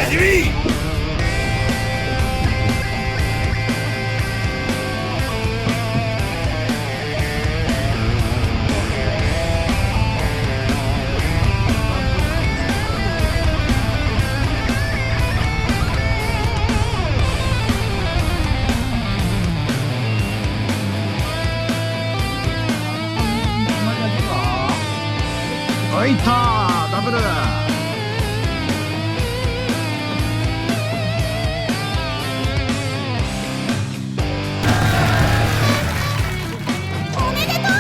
味見。いったー、ダブル。おめでとう。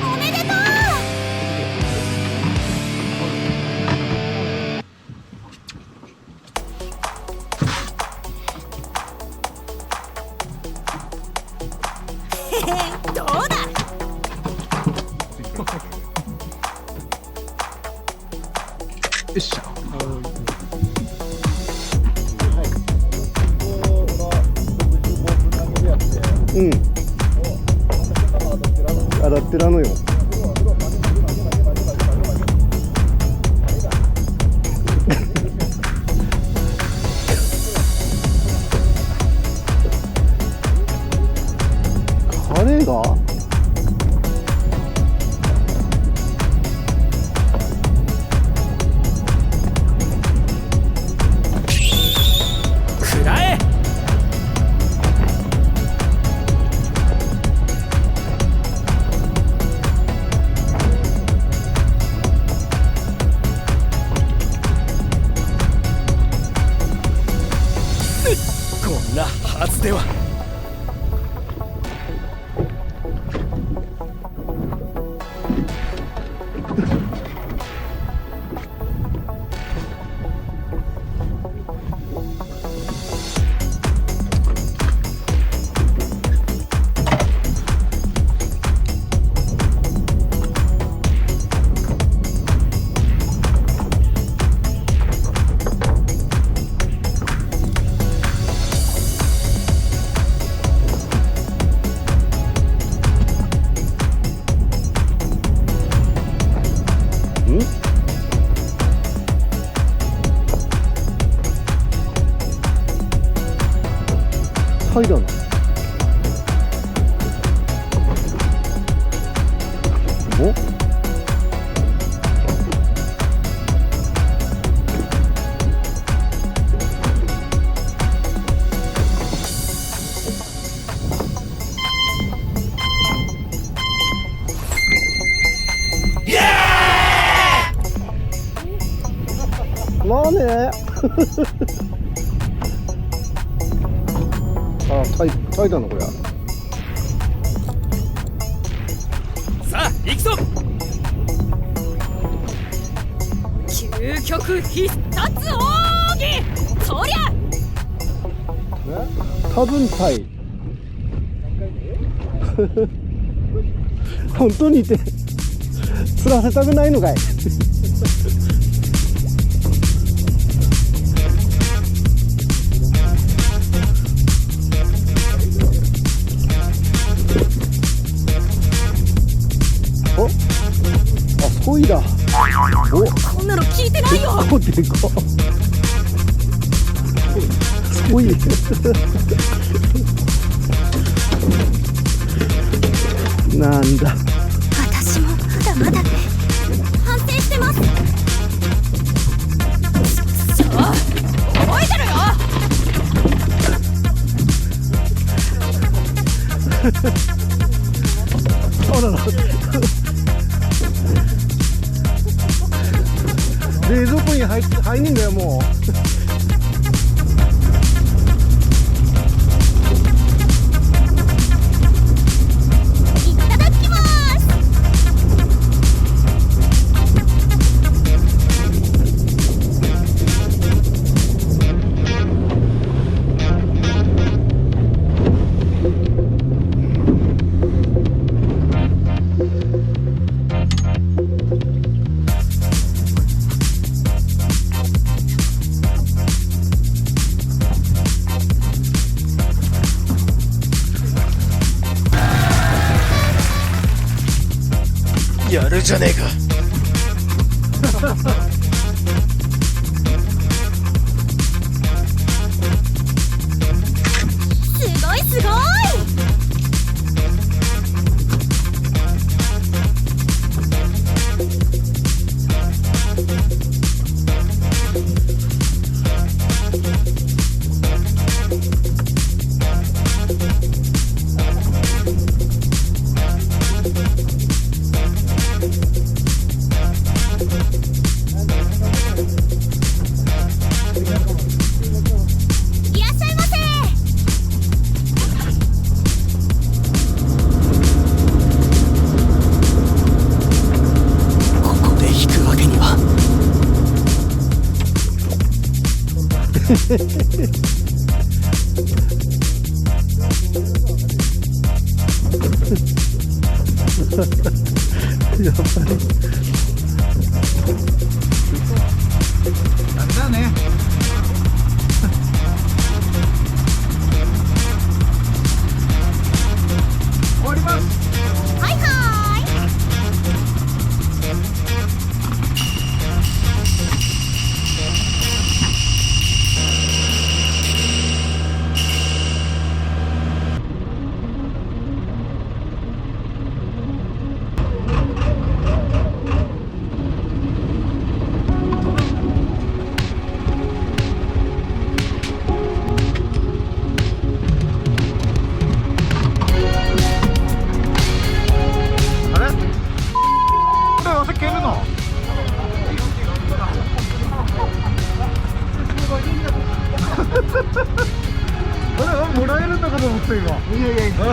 おめでとう。どうだ。よっしゃ。うん。当たってらのよ。彼がくらえ。こんなはずでは。タイだな。お？まあね。あ、タイだなこれ。さあ行くぞ。究極必殺奥義。そりゃ多分タイ。本当にいて釣らせたくないのかい。お、あ、ソイだ。お、こんなの聞いてないよ。でかでか。ソイ。なんだ。私もまだまだね。反省してます。そう、覚えてるよ。あらら。冷蔵庫に入んねんだよもう。やるじゃねえか。すごいすごい。いらっしゃいませ。ここで引くわけには。やばい。なんだね。終わります。はいはーい。あれ？これお酒蹴るの？あれもらえるのかと思った今。いやいや。